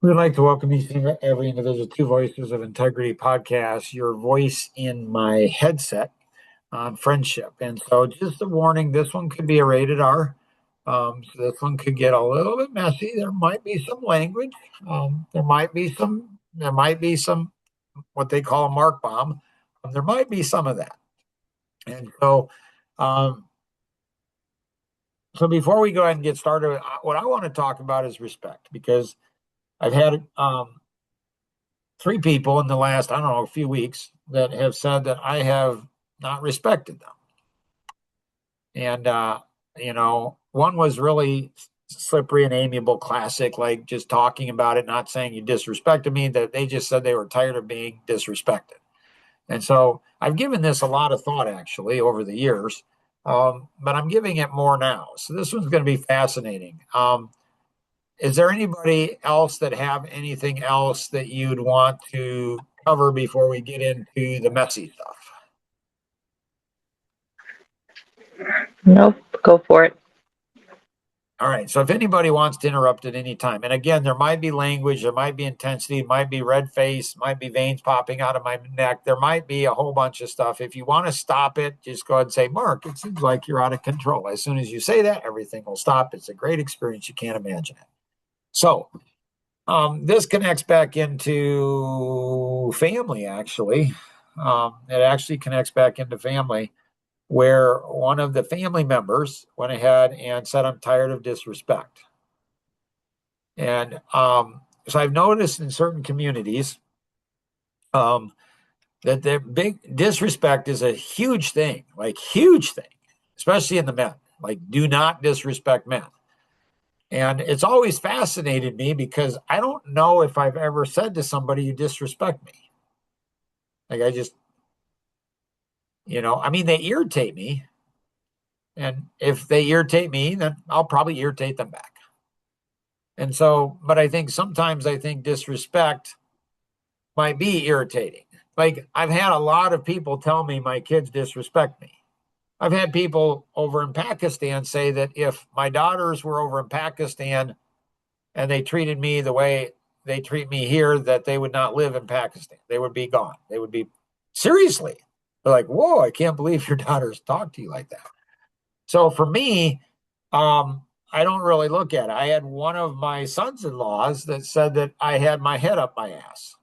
We'd like to welcome each and every individual to Voices of Integrity podcast, your voice in my headset on friendship. And so, just a warning, this one could be a rated R. So this one could get a little bit messy. There might be some language. There might be some what they call a mark bomb. There might be some of that. And um, so before we go ahead and get started, what I want to talk about is respect because I've had three people in the last, I don't know, a few weeks that have said that I have not respected them. And, one was really slippery and amiable, classic, like just talking about it, not saying you disrespected me, that they just said they were tired of being disrespected. And so I've given this a lot of thought actually over the years, but I'm giving it more now. So this one's going to be fascinating. Is there anybody else that have anything else that you'd want to cover before we get into the messy stuff? Nope, go for it. All right. So if anybody wants to interrupt at any time, and again, there might be language, there might be intensity, might be red face, might be veins popping out of my neck, there might be a whole bunch of stuff. If you want to stop it, just go ahead and say, Mark, it seems like you're out of control. As soon as you say that, everything will stop. It's a great experience. You can't imagine it. So this connects back into family, actually. It actually connects back into family where one of the family members went ahead and said, I'm tired of disrespect. And so I've noticed in certain communities that the big disrespect is a huge thing, like huge thing, especially in the men. Like, do not disrespect men. And it's always fascinated me because I don't know if I've ever said to somebody, you disrespect me. Like, I just, I mean, they irritate me. And if they irritate me, then I'll probably irritate them back. And so, but I think disrespect might be irritating. Like, I've had a lot of people tell me my kids disrespect me. I've had people over in Pakistan say that if my daughters were over in Pakistan and they treated me the way they treat me here, that they would not live in Pakistan. They would be gone. They would be seriously. They're like, whoa, I can't believe your daughters talk to you like that. So for me, I don't really look at it. I had one of my sons-in-laws that said that I had my head up my ass.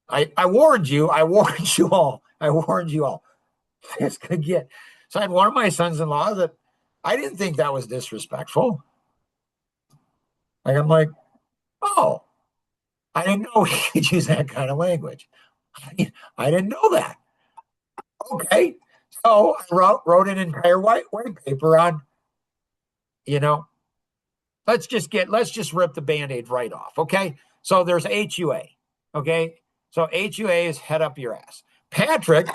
I warned you. I warned you all. I warned you all. It's gonna get. So I had one of my sons-in-law that I didn't think that was disrespectful. Like I'm like, oh, I didn't know he could use that kind of language. I didn't know that. Okay, so I wrote an entire white paper on, you know, let's just rip the band-aid right off. Okay. So there's HUA. Okay. So HUA is head up your ass. Patrick,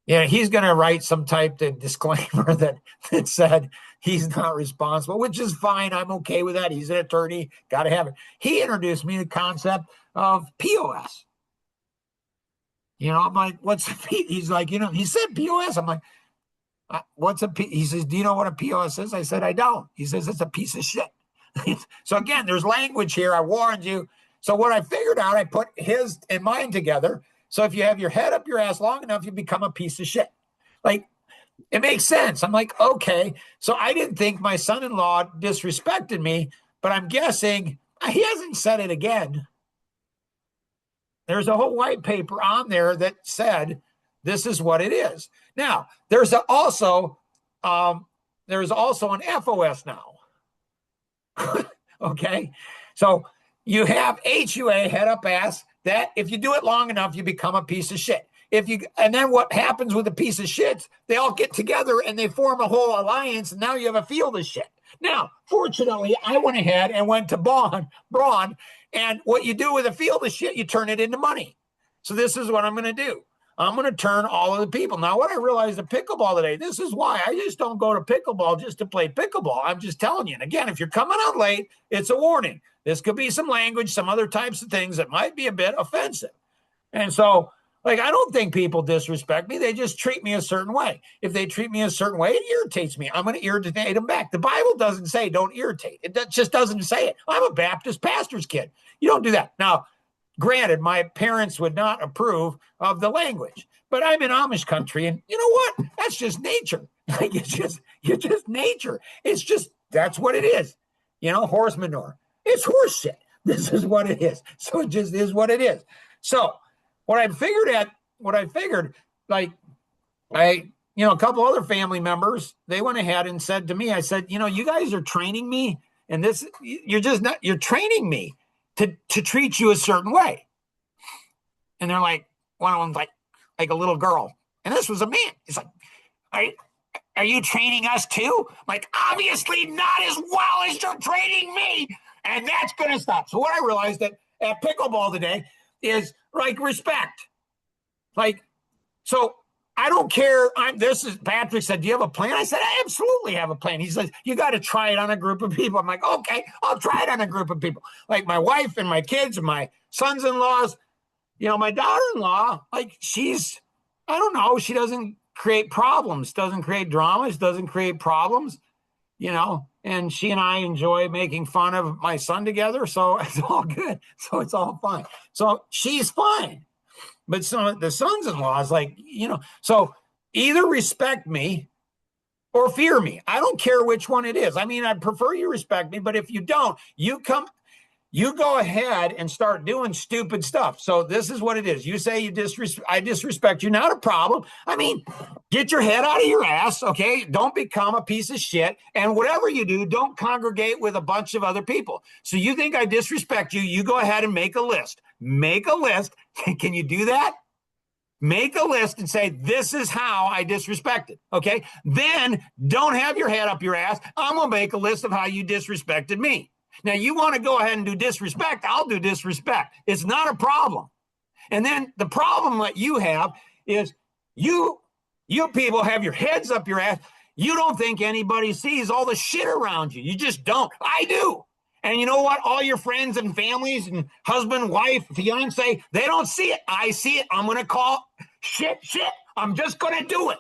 he's going to write some type of disclaimer that said he's not responsible, which is fine. I'm okay with that. He's an attorney. Got to have it. He introduced me to the concept of POS. I'm like, what's the P? He's like, he said POS. I'm like, what's a P? He says, do you know what a POS is? I said, I don't. He says, it's a piece of shit. So again, there's language here. I warned you. So what I figured out, I put his and mine together. So if you have your head up your ass long enough, you become a piece of shit. Like, it makes sense. I'm like, okay. So I didn't think my son-in-law disrespected me, but I'm guessing he hasn't said it again. There's a whole white paper on there that said this is what it is. Now, there's also an FOS now. Okay. So you have HUA, head up ass, that if you do it long enough, you become a piece of shit. And then what happens with a piece of shit, they all get together and they form a whole alliance, and now you have a field of shit. Now, fortunately, I went ahead and went to Braun, and what you do with a field of shit, you turn it into money. So this is what I'm going to do. I'm going to turn all of the people. Now, what I realized at pickleball today, this is why I just don't go to pickleball just to play pickleball. I'm just telling you. And again, if you're coming out late, it's a warning. This could be some language, some other types of things that might be a bit offensive. And so Like, I don't think people disrespect me. They just treat me a certain way. If they treat me a certain way, it irritates me. I'm going to irritate them back. The Bible doesn't say don't irritate. It just doesn't say it. I'm a Baptist pastor's kid. You don't do that. Now, granted, my parents would not approve of the language, but I'm in Amish country, and you know what? That's just nature. Like, it's just nature. It's just, that's what it is. Horse manure. It's horse shit. This is what it is. So it just is what it is. So what I figured, like, a couple other family members, they went ahead and said to me, I said, you guys are training me, and you're training me to treat you a certain way. And they're like, one of them's like a little girl. And this was a man. He's like, are you training us too? Like, obviously not as well as you're training me. And that's going to stop. So what I realized at pickleball today is, like, respect. Like, so I don't care. Patrick said, do you have a plan? I said, I absolutely have a plan. He says, you got to try it on a group of people. I'm like, okay, I'll try it on a group of people. Like my wife and my kids and my sons-in-laws, my daughter-in-law, like, I don't know, she doesn't create problems, doesn't create dramas, doesn't create problems, and she and I enjoy making fun of my son together. So it's all good. So it's all fine. So she's fine. But the sons-in-law is like, so either respect me or fear me. I don't care which one it is. I mean, I prefer you respect me, but if you don't, you go ahead and start doing stupid stuff. So this is what it is. You say I disrespect you, not a problem. I mean, get your head out of your ass, okay? Don't become a piece of shit. And whatever you do, don't congregate with a bunch of other people. So you think I disrespect you, you go ahead and make a list. Make a list. Can you do that? Make a list and say, this is how I disrespected, okay? Then don't have your head up your ass. I'm going to make a list of how you disrespected me. Now, you want to go ahead and do disrespect, I'll do disrespect. It's not a problem. And then the problem that you have is you people have your heads up your ass. You don't think anybody sees all the shit around you. You just don't. I do. And you know what? All your friends and families and husband, wife, fiance, they don't see it. I see it. I'm going to call shit. I'm just going to do it.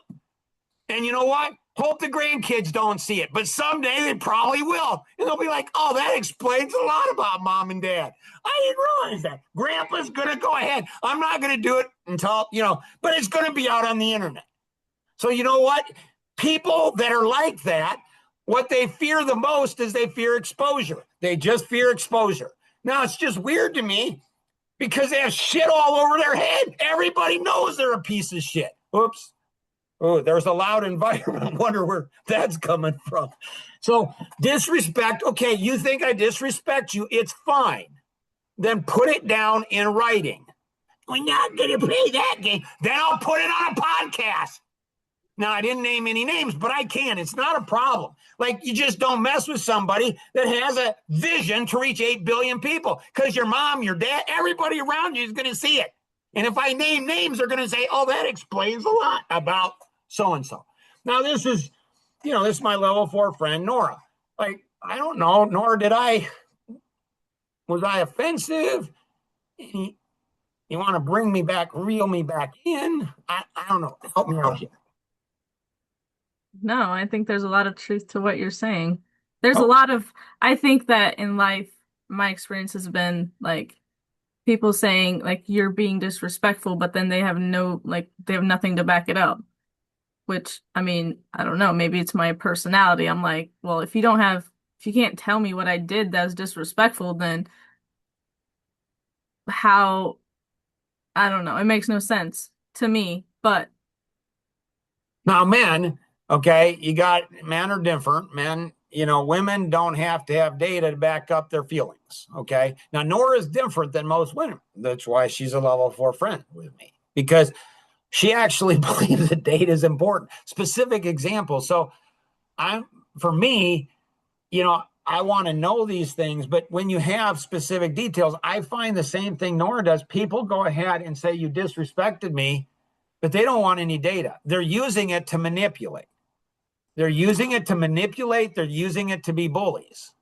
And you know what? Hope the grandkids don't see it, but someday they probably will. And they'll be like, oh, that explains a lot about mom and dad. I didn't realize that. Grandpa's going to go ahead. I'm not going to do it until, but it's going to be out on the internet. So you know what? People that are like that, what they fear the most is they fear exposure. They just fear exposure. Now, it's just weird to me because they have shit all over their head. Everybody knows they're a piece of shit. Oops. Oh, there's a loud environment. I wonder where that's coming from. So disrespect. Okay, you think I disrespect you. It's fine. Then put it down in writing. We're not going to play that game. Then I'll put it on a podcast. Now, I didn't name any names, but I can. It's not a problem. Like, you just don't mess with somebody that has a vision to reach 8 billion people, because your mom, your dad, everybody around you is going to see it. And if I name names, they're going to say, oh, that explains a lot about so-and-so. Now, this is my level 4 friend, Nora. Like, I don't know, Nora, was I offensive? You want to bring me back, reel me back in? I don't know. Help me out here. No, I think there's a lot of truth to what you're saying. There's a Oh, lot of, I think that in life, my experience has been like people saying like you're being disrespectful, but then they have nothing to back it up. Which, I mean, I don't know, maybe it's my personality. I'm like, well, if you can't tell me what I did that was disrespectful, then how, I don't know, it makes no sense to me. But now, men, okay, men are different. Men, women don't have to have data to back up their feelings. Okay. Now, Nora is different than most women. That's why she's a level 4 friend with me, because she actually believes that data is important. Specific examples. So for me, I want to know these things, but when you have specific details, I find the same thing Nora does. People go ahead and say, you disrespected me, but they don't want any data. They're using it to manipulate. They're using it to be bullies.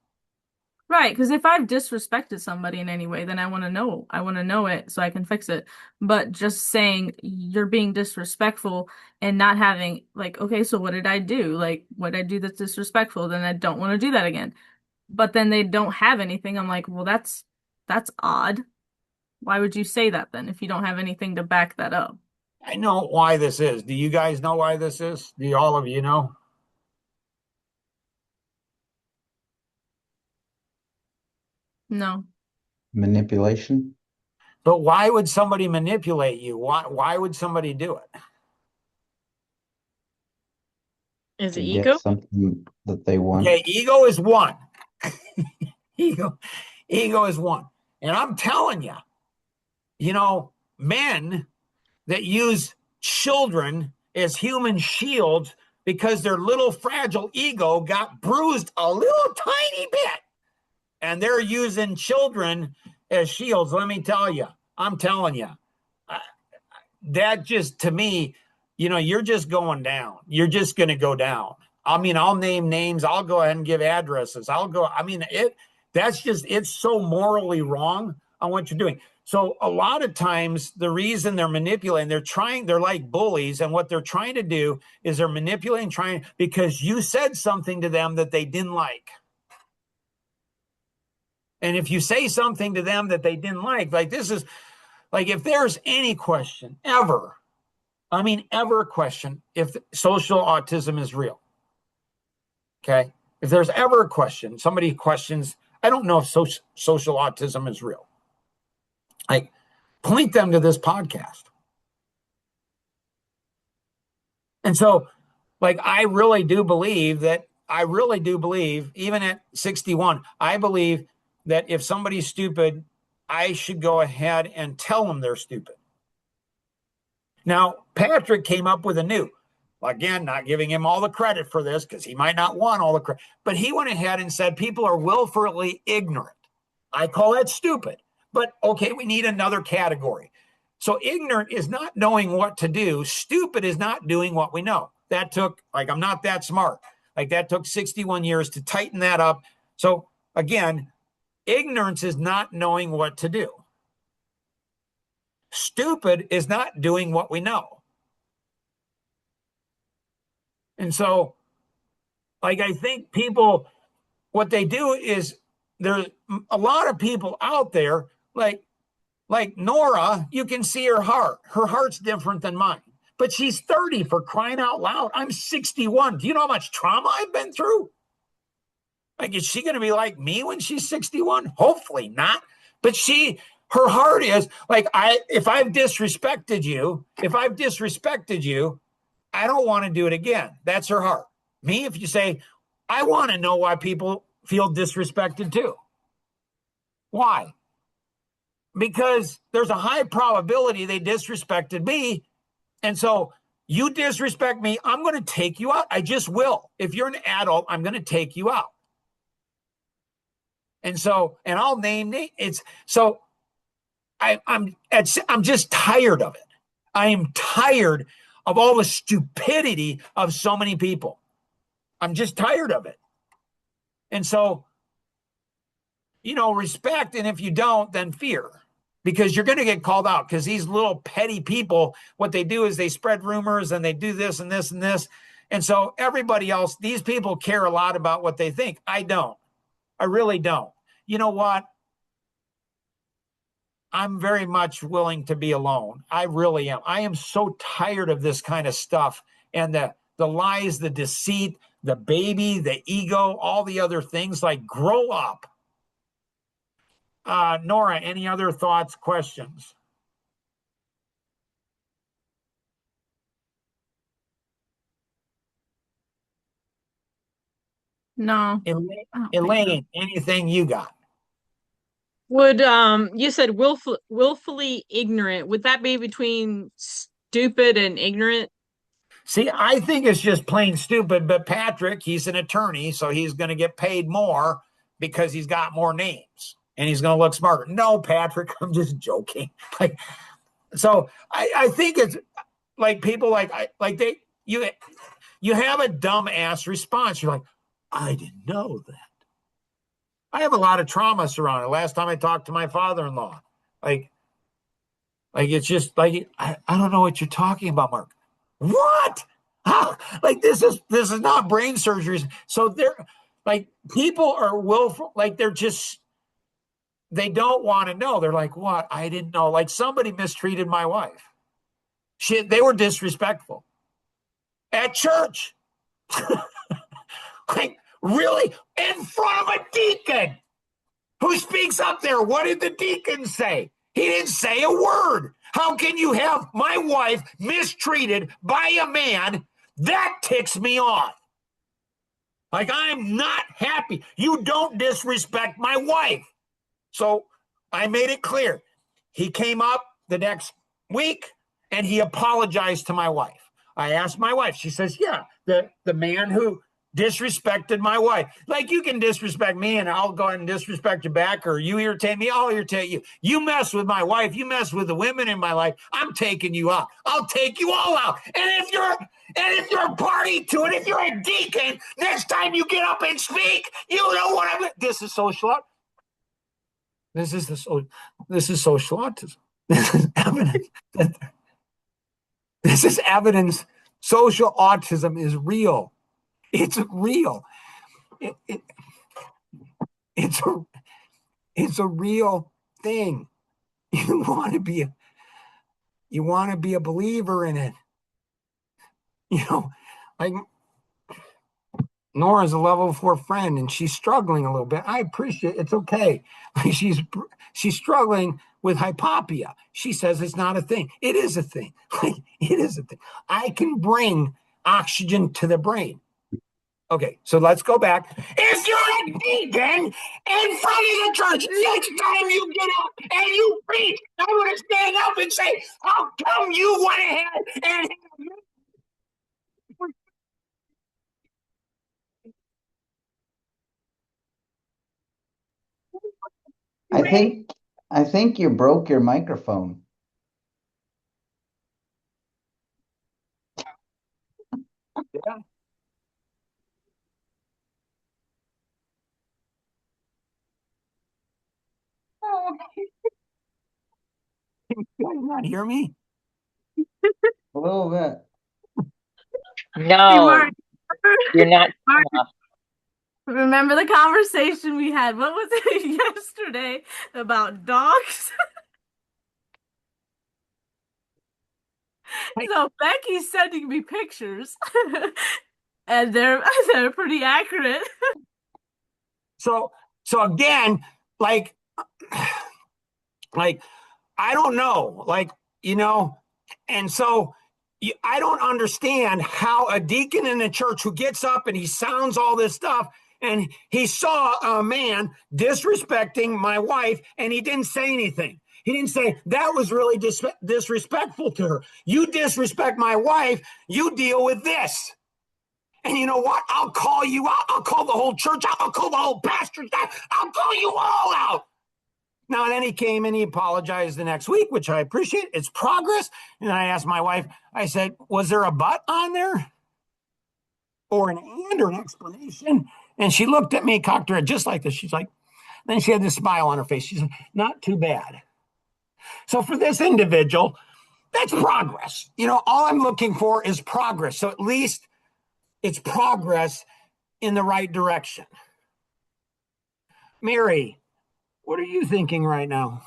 Right, because if I've disrespected somebody in any way, then I want to know. I want to know it so I can fix it. But just saying you're being disrespectful and not having like, okay, so what did I do? Like, what did I do that's disrespectful? Then I don't want to do that again. But then they don't have anything. I'm like, well, that's odd. Why would you say that then if you don't have anything to back that up? I know why this is. Do you guys know why this is? Do all of you know? No. Manipulation But why would somebody manipulate you? Why would somebody do it? Is it to get ego? something that they want. Okay, ego is one. ego, ego is one. And I'm telling you, men that use children as human shields because their little fragile ego got bruised a little tiny bit. And they're using children as shields. Let me tell you, I'm telling you, that just to me, you're just going down. You're just going to go down. I mean, I'll name names. I'll go ahead and give addresses. It's so morally wrong on what you're doing. So a lot of times the reason they're manipulating, they're like bullies. And what they're trying to do is they're manipulating, because you said something to them that they didn't like. And if you say something to them that they didn't like this is like, if there's any question ever, ever question if social autism is real. Okay. If there's ever a question, somebody questions, I don't know if social autism is real. Like, point them to this podcast. And so, like, I really do believe, even at 61, I believe that if somebody's stupid, I should go ahead and tell them they're stupid. Now, Patrick came up with a new, again, not giving him all the credit for this because he might not want all the credit, but he went ahead and said people are willfully ignorant. I call that stupid, but okay, we need another category. So ignorant is not knowing what to do. Stupid is not doing what we know. That took, I'm not that smart. That took 61 years to tighten that up. So again, ignorance is not knowing what to do. Stupid is not doing what we know. And so, I think people, what they do is, there's a lot of people out there, like Nora, you can see her heart. Her heart's different than mine. But she's 30, for crying out loud. I'm 61. Do you know how much trauma I've been through? Is she going to be like me when she's 61? Hopefully not. But her heart is if I've disrespected you, I don't want to do it again. That's her heart. Me, if you say, I want to know why people feel disrespected too. Why? Because there's a high probability they disrespected me. And so you disrespect me, I'm going to take you out. I just will. If you're an adult, I'm going to take you out. And so, and I'll name it's so I'm just tired of it. I am tired of all the stupidity of so many people. I'm just tired of it. And so, respect. And if you don't, then fear, because you're going to get called out, because these little petty people, what they do is they spread rumors and they do this and this and this. And so everybody else, these people care a lot about what they think. I don't. I really don't. You know what? I'm very much willing to be alone. I really am. I am so tired of this kind of stuff, and the lies, the deceit, the baby, the ego, all the other things. Grow up. Nora, any other thoughts, questions? No. Elaine, I don't think so. anything you got? Would you said willfully ignorant? Would that be between stupid and ignorant? See, I think it's just plain stupid, but Patrick, he's an attorney, so he's going to get paid more because he's got more names and he's going to look smarter. No, Patrick, I'm just joking. So I think it's people you have a dumb ass response. You're like, I didn't know that. I have a lot of trauma surrounding it. Last time I talked to my father-in-law, like it's just like I don't know what you're talking about, Mark. What? How? Like this is not brain surgery. So they're like people are willful, like they don't want to know. They're like, what? I didn't know. Like somebody mistreated my wife. They were disrespectful at church. Like really in front of a deacon who speaks up there. What did the deacon say? He didn't say a word. How can you have my wife mistreated by a man? That ticks me off. Like, I'm not happy. You don't disrespect my wife. So I made it clear. He came up the next week and he apologized to my wife. I asked my wife. She says, yeah, the man who disrespected my wife. Like, you can disrespect me and I'll go ahead and disrespect you back, or you irritate me, I'll irritate you. You mess with my wife, you mess with the women in my life, I'm taking you out. I'll take you all out. And if you're a party to it, if you're a deacon, next time you get up and speak, you know what I'm. This is social. This is social autism. This is evidence. This is evidence. Social autism is real. It's real. It, it's a real thing. You want to be a believer in it. Like Nora's a level 4 friend and she's struggling a little bit. I appreciate it. It's okay. Like she's struggling with hypopia. She says it's not a thing. It is a thing. Like it is a thing. I can bring oxygen to the brain. Okay, so let's go back. If you're a deacon in front of the church, next time you get up and you preach, I'm going to stand up and say, how come you went ahead and I think I think you broke your microphone. yeah. You guys not hear me? A little bit. Hey, No, Mark, you're not Mark, enough. remember the conversation we had? What was it yesterday about dogs? So Becky's sending me pictures, and they're pretty accurate. So again, like I don't know, and so I don't understand how a deacon in a church who gets up and he sounds all this stuff and he saw a man disrespecting my wife and he didn't say anything. He didn't say that was really disrespectful to her. You disrespect my wife, you deal with this. And you know what? I'll call you out. I'll call the whole church out. I'll call the whole pastor out. I'll call you all out. Now, then he came and he apologized the next week, which I appreciate. It's progress. And I asked my wife, I said, was there a but on there? Or an and or an explanation? And she looked at me, cocked her head just like this. She's like, then she had this smile on her face. She said, not too bad. So for this individual, that's progress. All I'm looking for is progress. So at least it's progress in the right direction. Mary, what are you thinking right now?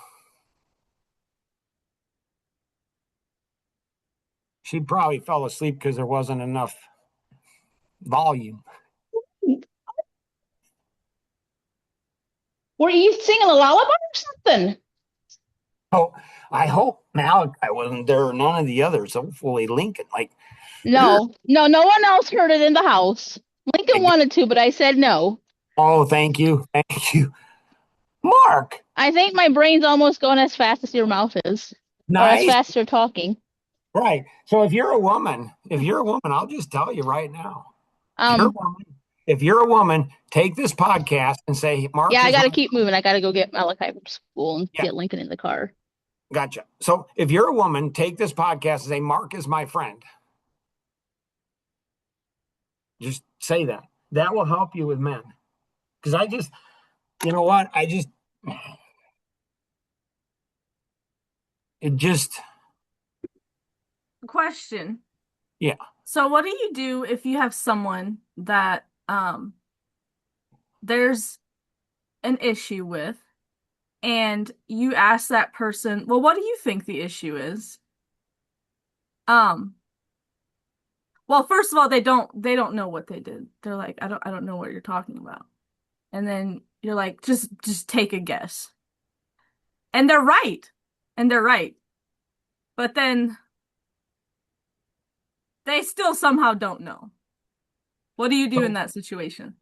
She probably fell asleep because there wasn't enough volume. Were you singing a lullaby or something? Oh, I hope Malachi wasn't there or none of the others. Hopefully Lincoln. No, no one else heard it in the house. Lincoln wanted to, but I said no. Oh, thank you. Thank you. Mark. I think my brain's almost going as fast as your mouth is, or as Nice. fast as you're talking. Right. So if you're a woman, I'll just tell you right now. If you're a woman, take this podcast and say, Mark. Yeah, I got to keep moving. I got to go get Malachi from school and Yeah. get Lincoln in the car. Gotcha. So if you're a woman, take this podcast and say, Mark is my friend. Just say that. That will help you with men. Because you know what? It just, Question. yeah. So what do you do if you have someone that there's an issue with and you ask that person, well, what do you think the issue is? Um, well, first of all, they don't know what they did. They're like, I don't know what you're talking about. And then you're like, just take a guess. And they're right. And they're right. But then they still somehow don't know. What do you do in So that situation?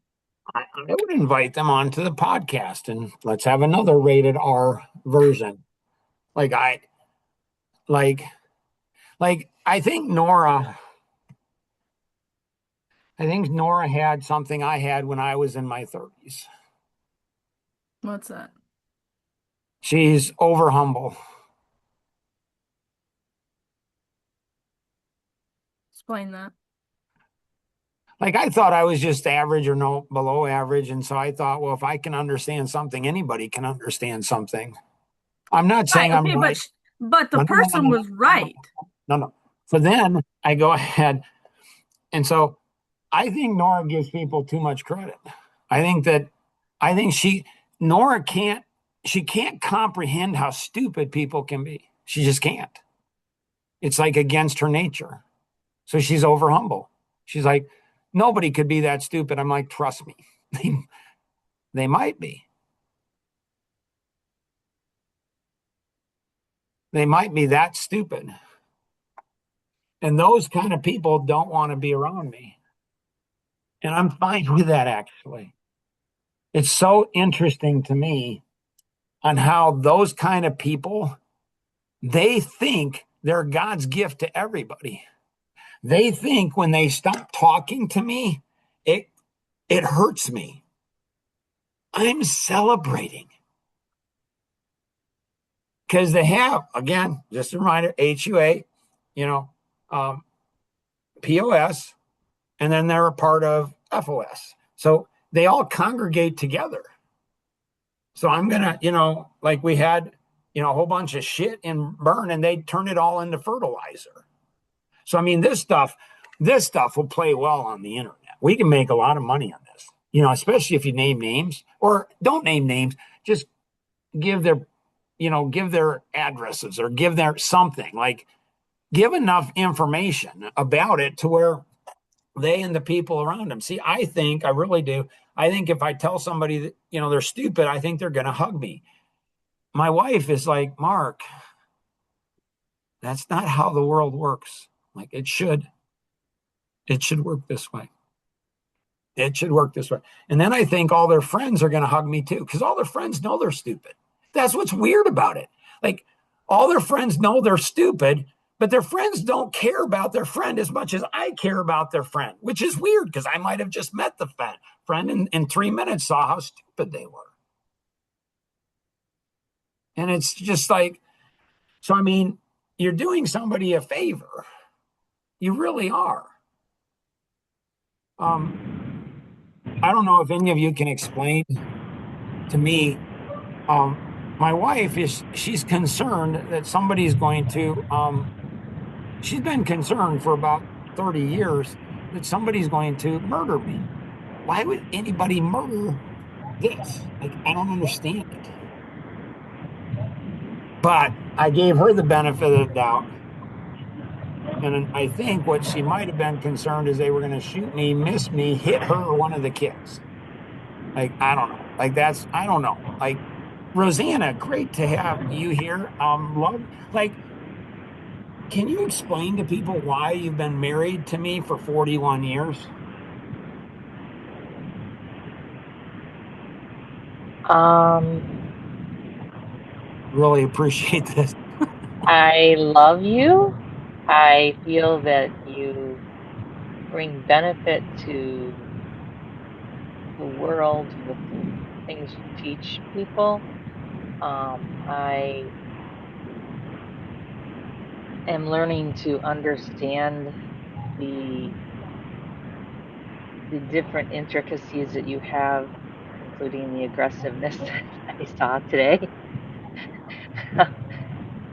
I would invite them onto the podcast and let's have another rated R version. Like I like like I think Nora had something I had when I was in my 30s. What's that? She's over humble. Explain that. Like I thought I was just average or no below average. And so I thought, well, if I can understand something, anybody can understand something. I'm not Right, saying I'm okay, right. but the No, no, no, person no, was no, no, right. no, no. So then I go ahead. And so I think Nora gives people too much credit. I think that, I think Nora she can't comprehend how stupid people can be. She just can't. It's like against her nature. So she's over humble. She's like, nobody could be that stupid. I'm like, trust me, they might be. They might be that stupid. And those kind of people don't want to be around me. And I'm fine with that, actually. It's so interesting to me on how those kind of people, they think they're God's gift to everybody. They think when they stop talking to me, it it hurts me. I'm celebrating because they have, again, just a reminder, HUA, you know, um, POS, and then they're a part of FOS. So they all congregate together. So I'm gonna, like we had, a whole bunch of shit in burn, and they turn it all into fertilizer. So I mean, this stuff will play well on the internet. We can make a lot of money on this, especially if you name names or don't name names. Just give their addresses or give their something, like give enough information about it to where they and the people around them. See, I really do. I think if I tell somebody that, they're stupid, I think they're going to hug me. My wife is like, Mark, that's not how the world works. Like it should. It should work this way. It should work this way. And then I think all their friends are going to hug me too, because all their friends know they're stupid. That's what's weird about it. Like all their friends know they're stupid, but their friends don't care about their friend as much as I care about their friend, which is weird because I might have just met the friend and in 3 minutes saw how stupid they were. And it's just like, so I mean, you're doing somebody a favor. You really are. I don't know if any of you can explain to me. My wife she's concerned that somebody's going to, she's been concerned for about 30 years that somebody's going to murder me. Why would anybody murder this? Like, I don't understand it. But I gave her the benefit of the doubt. And I think what she might have been concerned is they were going to shoot me, miss me, hit her or one of the kids. Like, I don't know. Like, I don't know. Like, Rosanna, great to have you here. Love, like, can you explain to people why you've been married to me for 41 years? Um, Really appreciate this. I love you. I feel that you bring benefit to the world with the things you teach people. I am learning to understand the different intricacies that you have including the aggressiveness that I saw today.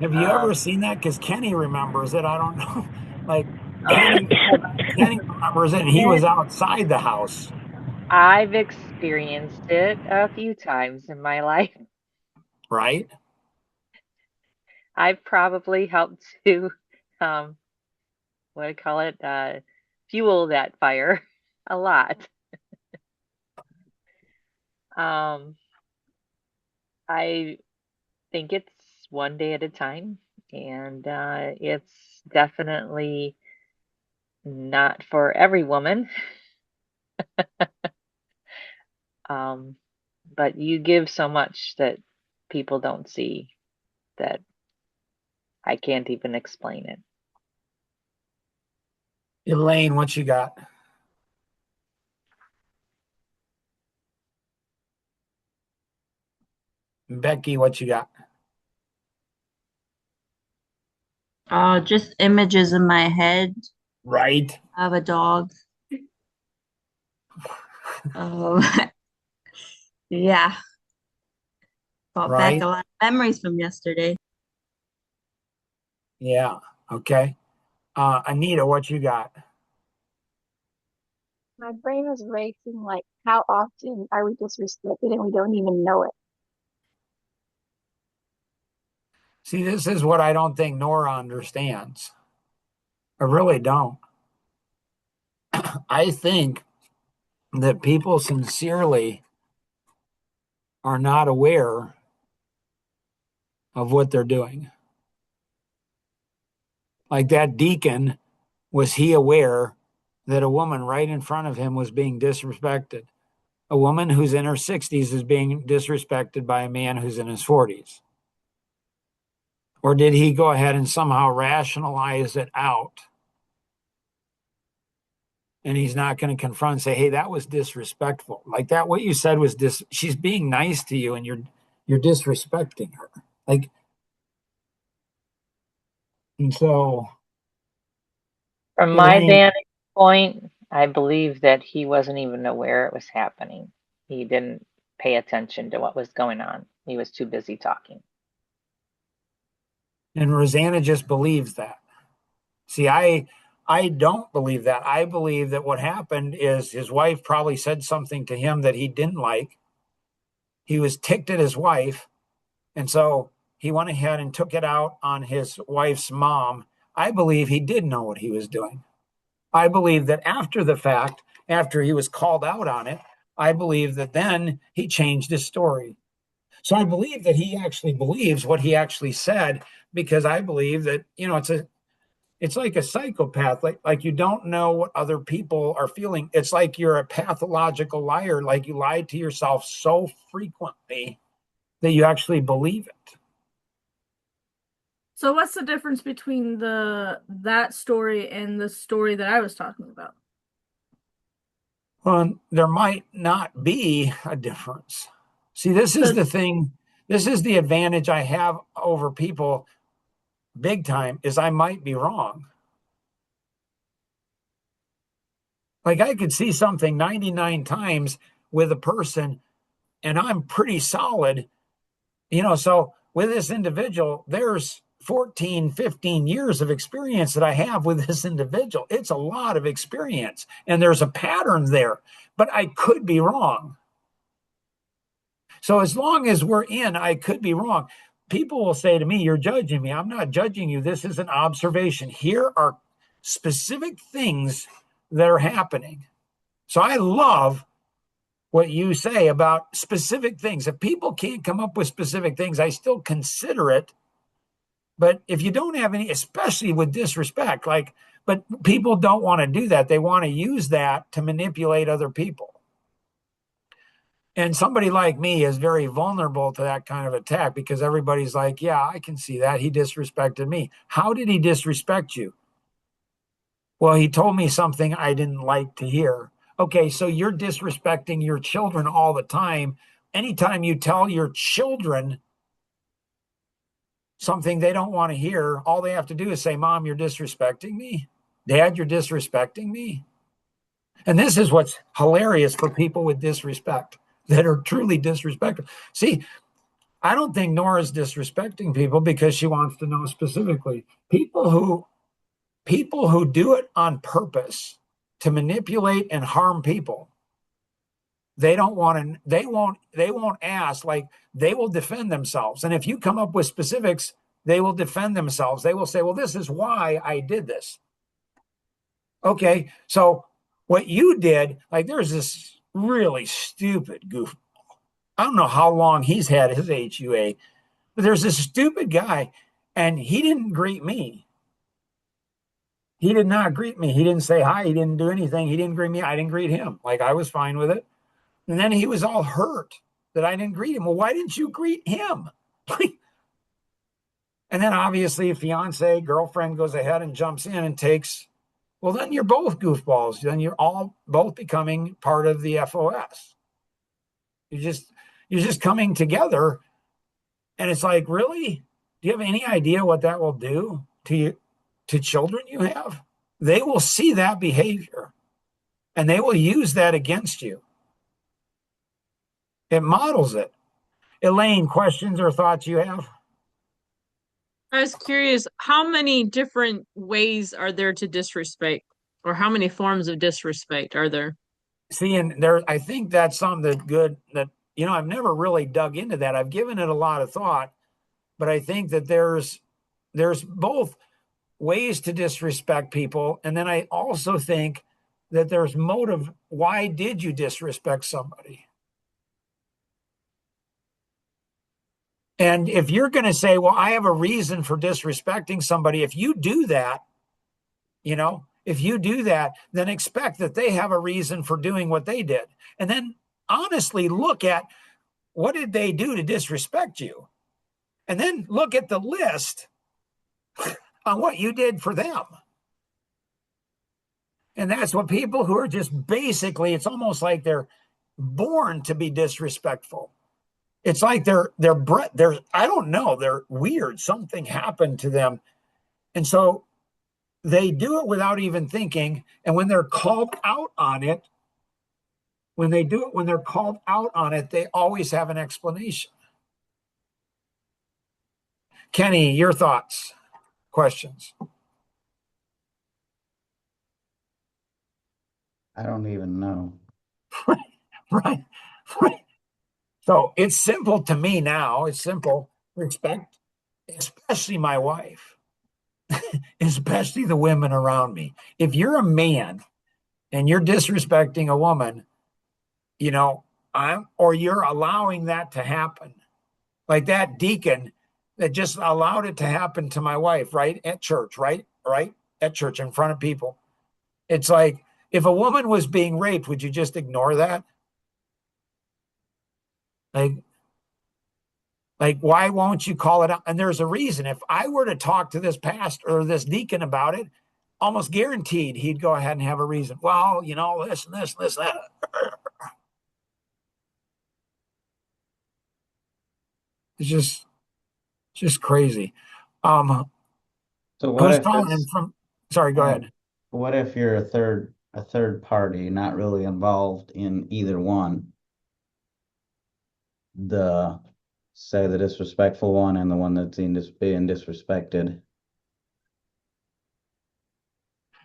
Have you ever seen that? Because Kenny remembers it. I don't know. Like Kenny remembers it, and he was outside the house, I've experienced it a few times in my life. right? I've probably helped to, um, what do I call it, fuel that fire a lot. Um, I think it's one day at a time, and it's definitely not for every woman. Um, but you give so much that people don't see that I can't even explain it. Elaine, what you got? Becky, what you got? Just images in my head Right. of a dog. Oh, yeah. Brought back a Right. lot of memories from yesterday. Yeah. Okay. Anita, what you got? My brain was racing like, how often are we disrespected and we don't even know it? See, this is what I don't think Nora understands. I really don't. I think that people sincerely are not aware of what they're doing. Like that deacon, was he aware that a woman right in front of him was being disrespected? A woman who's in her 60s is being disrespected by a man who's in his 40s. Or did he go ahead and somehow rationalize it out? And he's not going to confront and say, hey, that was disrespectful. Like that, what you said was she's being nice to you and you're disrespecting her. Like, and so From my Elaine, vantage point, I believe that he wasn't even aware it was happening. He didn't pay attention to what was going on. He was too busy talking. and Rosanna just believes that. See, I don't believe that. I believe that what happened is his wife probably said something to him that he didn't like. He was ticked at his wife, and so he went ahead and took it out on his wife's mom. I believe he did know what he was doing. I believe that after the fact, after he was called out on it, I believe that then he changed his story. So I believe that he actually believes what he actually said, because I believe that, it's like a psychopath. Like you don't know what other people are feeling. It's like you're a pathological liar. Like you lied to yourself so frequently that you actually believe it. So what's the difference between that story and the story that I was talking about? Well, there might not be a difference. See, this is So the thing. This is the advantage I have over people big time, is I might be wrong. Like I could see something 99 times with a person and I'm pretty solid, so with this individual, there's 14, 15 years of experience that I have with this individual. It's a lot of experience and there's a pattern there, but I could be wrong. So as long as we're in, I could be wrong. People will say to me, you're judging me. I'm not judging you. This is an observation. Here are specific things that are happening. So I love what you say about specific things. If people can't come up with specific things, I still consider it. But if you don't have any, especially with disrespect, but people don't want to do that. They want to use that to manipulate other people. And somebody like me is very vulnerable to that kind of attack, because everybody's like, yeah, I can see that. He disrespected me. How did he disrespect you? Well, he told me something I didn't like to hear. Okay, so you're disrespecting your children all the time. Anytime you tell your children something they don't want to hear, all they have to do is say, Mom, you're disrespecting me. Dad, you're disrespecting me. And this is what's hilarious for people with disrespect. that are truly disrespectful. See, I don't think Nora's disrespecting people because she wants to know specifically. People who do it on purpose to manipulate and harm people, they don't want to, they won't ask, like they will defend themselves. And if you come up with specifics, they will defend themselves. They will say, well, this is why I did this. Okay, so what you did, like there's this really stupid goof. I don't know how long he's had his HUA, but there's this stupid guy, and he didn't greet me. He did not greet me. He didn't say hi. He didn't do anything. He didn't greet me. I didn't greet him. Like I was fine with it. And then he was all hurt that I didn't greet him. Well, why didn't you greet him? And then obviously, a fiance, girlfriend goes ahead and jumps in and takes. Well, then you're both goofballs. Then you're all both becoming part of the FOS. You're just coming together, and it's like, really? Do you have any idea what that will do to you, to children you have? They will see that behavior, and they will use that against you. It models it. Elaine, questions or thoughts you have? I was curious, how many different ways are there to disrespect, or how many forms of disrespect are there? See, and there, I think that's something that good that, I've never really dug into that. I've given it a lot of thought, but I think that there's both ways to disrespect people, and then I also think that there's motive. Why did you disrespect somebody? And if you're going to say, well, I have a reason for disrespecting somebody, if you do that, then expect that they have a reason for doing what they did. And then honestly look at what did they do to disrespect you? And then look at the list on what you did for them. And that's what people who are just basically, it's almost like they're born to be disrespectful. It's like they're I don't know, they're weird. Something happened to them. And so they do it without even thinking. And when they're called out on it, when they're called out on it, they always have an explanation. Kenny, your thoughts, questions? I don't even know. Right. So it's simple to me now. It's simple. Respect, especially my wife, especially the women around me. If you're a man and you're disrespecting a woman, or you're allowing that to happen, like that deacon that just allowed it to happen to my wife, right? At church, right? Right? At church in front of people. It's like, if a woman was being raped, would you just ignore that? Like, why won't you call it out? And there's a reason. If I were to talk to this pastor or this deacon about it, almost guaranteed he'd go ahead and have a reason. Well, this and this and this, that. It's just crazy. So what Who's if calling in it's from? Sorry, go ahead. what if you're a third party, not really involved in either one? The Say the disrespectful one and the one that's being disrespected.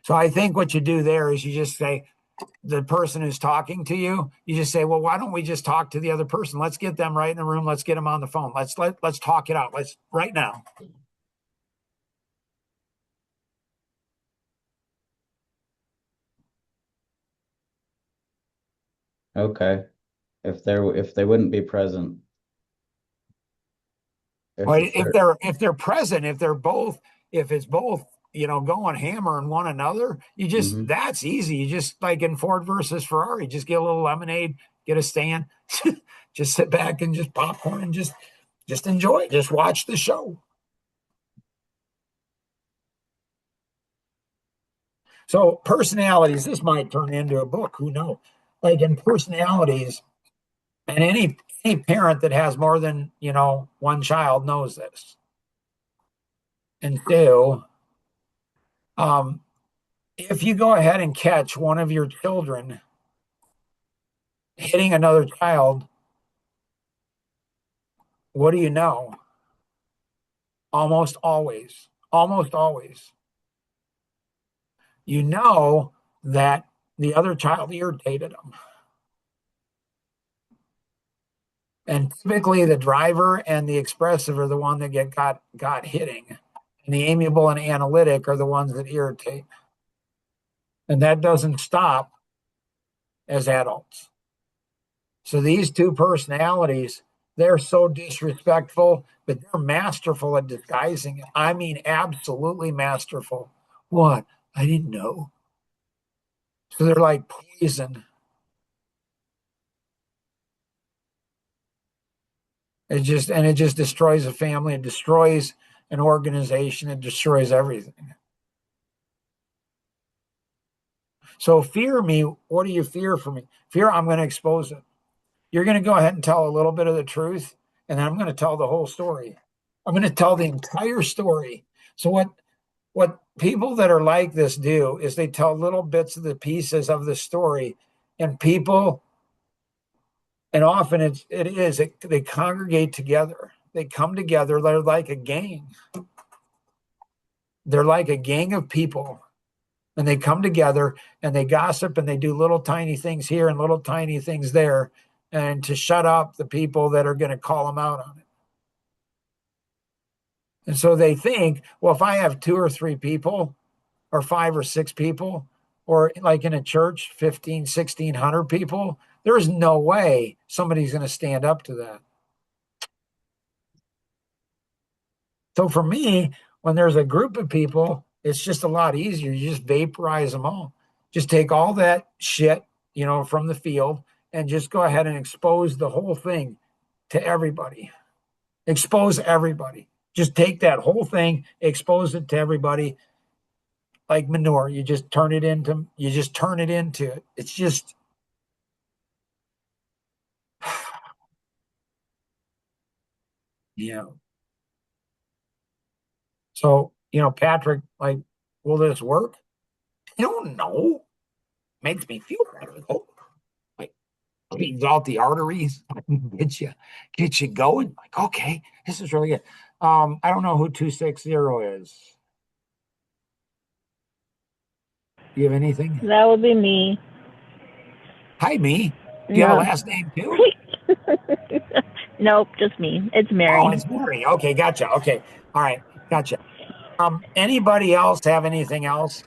So I think what you do there is you just say, the person who's talking to you, you just say, well, why don't we just talk to the other person? Let's get them right in the room. Let's get them on the phone. Let's talk it out. Let's right now. Okay. If they wouldn't be present. If they're present, if it's both, going hammer on one another, that's easy. You just, like in Ford versus Ferrari, just get a little lemonade, get a stand, just sit back and just popcorn and just enjoy, just watch the show. So personalities, this might turn into a book, who knows? Like in personalities, and any parent that has more than, one child knows this. And two, if you go ahead and catch one of your children hitting another child, what do you know? Almost always. Almost always. You know that the other child irritated them. And typically the driver and the expressive are the one that got hitting. And the amiable and analytic are the ones that irritate. And that doesn't stop as adults. So these two personalities, they're so disrespectful, but they're masterful at disguising it. I mean, absolutely masterful. What? I didn't know. So they're like poison. It just destroys a family. It destroys an organization. It destroys everything. So fear me. What do you fear for me? Fear, I'm going to expose it. You're going to go ahead and tell a little bit of the truth, and then I'm going to tell the whole story. I'm going to tell the entire story. So what people that are like this do is they tell little bits of the pieces of the story, and people, and often they congregate together. They come together. They're like a gang. They're like a gang of people, and they come together and they gossip and they do little tiny things here and little tiny things there, and to shut up the people that are going to call them out on it. And so they think, well, if I have 2 or 3 people or 5 or 6 people, or like in a church, 15, 1,600 people, there's no way somebody's going to stand up to that. So for me, when there's a group of people, it's just a lot easier. You just vaporize them all. Just take all that shit, from the field and just go ahead and expose the whole thing to everybody. Expose everybody. Just take that whole thing, expose it to everybody like manure. You just turn it into it. It's just yeah. So, Patrick, like, will this work? I don't know. Makes me feel better though. Like cleans out the arteries, get you going. Like, okay, this is really good. I don't know who 260 is. Do you have anything? That would be me. Hi, me. Do you have a No. last name too? Nope, just me. It's Oh, Mary. it's Mary. Okay, gotcha. Okay. All right, gotcha. Anybody else have anything else?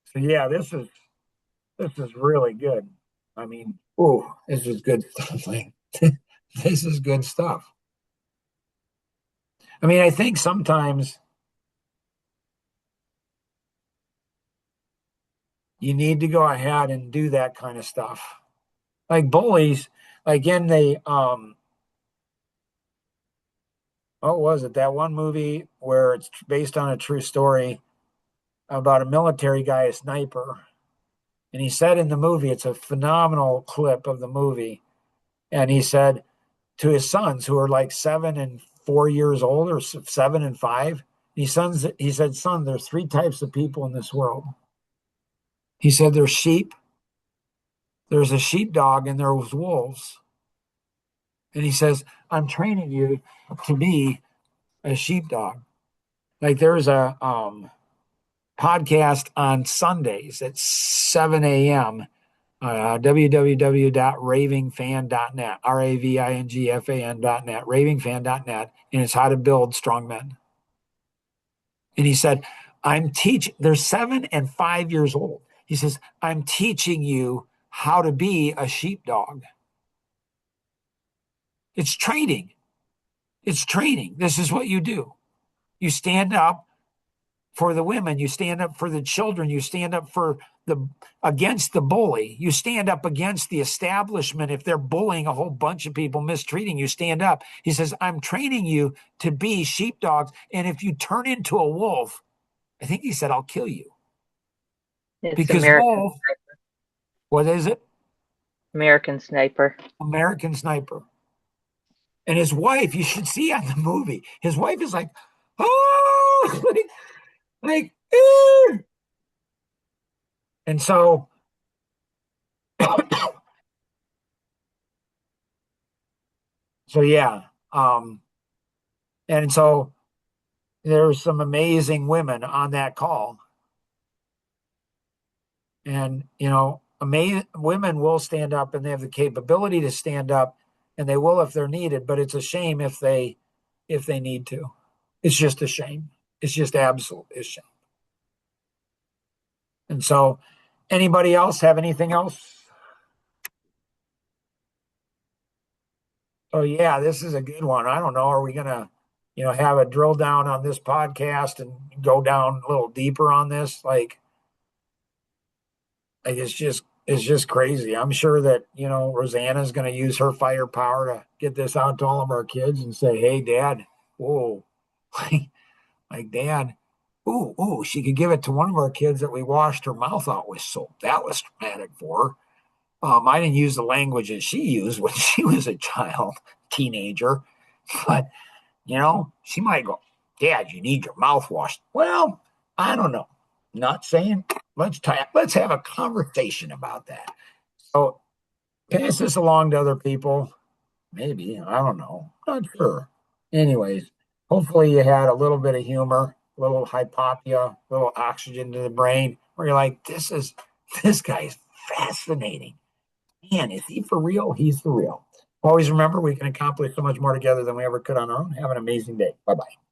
So yeah, this is really good. I mean, oh, this is good stuff. Like, this is good stuff. I mean, I think sometimes you need to go ahead and do that kind of stuff. Like bullies, like in the what was it? That one movie where it's based on a true story about a military guy, a sniper. And he said in the movie, it's a phenomenal clip of the movie. And he said to his sons, who are like 7 and 4 years old, or 7 and 5, he said, son, there's 3 types of people in this world. He said, there's sheep, there's a sheepdog, and there's wolves. And he says, I'm training you to be a sheepdog. Like there's a podcast on Sundays at 7 a.m. www.ravingfan.net, ravingfan.net, ravingfan.net, and it's how to build strong men. And he said, they're 7 and 5 years old. He says, I'm teaching you how to be a sheepdog. It's training. It's training. This is what you do. You stand up for the women, you stand up for the children, you stand up against the bully, you stand up against the establishment. If they're bullying a whole bunch of people, mistreating, you stand up. He says, I'm training you to be sheepdogs, and if you turn into a wolf, I think he said, I'll kill you. It's Because wolf, what is it? American Sniper. American Sniper. And his wife, you should see on the movie, his wife is like, oh, like, and so So yeah. And so there's some amazing women on that call. And, amazing women will stand up and they have the capability to stand up and they will if they're needed, but it's a shame if they need to. It's just a shame. It's just absolutely a shame. And so anybody else have anything else? Oh yeah, this is a good one. I don't know. Are we gonna, have a drill down on this podcast and go down a little deeper on this? Like it's just crazy. I'm sure that, Rosanna's gonna use her firepower to get this out to all of our kids and say, hey dad, whoa. Like dad, ooh, she could give it to one of our kids that we washed her mouth out with soap. That was traumatic for her. I didn't use the language that she used when she was a child, teenager, but she might go, Dad, you need your mouth washed. Well, I don't know. Not saying let's have a conversation about that. So pass this along to other people. Maybe. I don't know. Not sure. Anyways, hopefully you had a little bit of humor, a little hypopia, a little oxygen to the brain, where you're like, this guy's fascinating. Man, is he for real? He's for real. Always remember we can accomplish so much more together than we ever could on our own. Have an amazing day. Bye bye.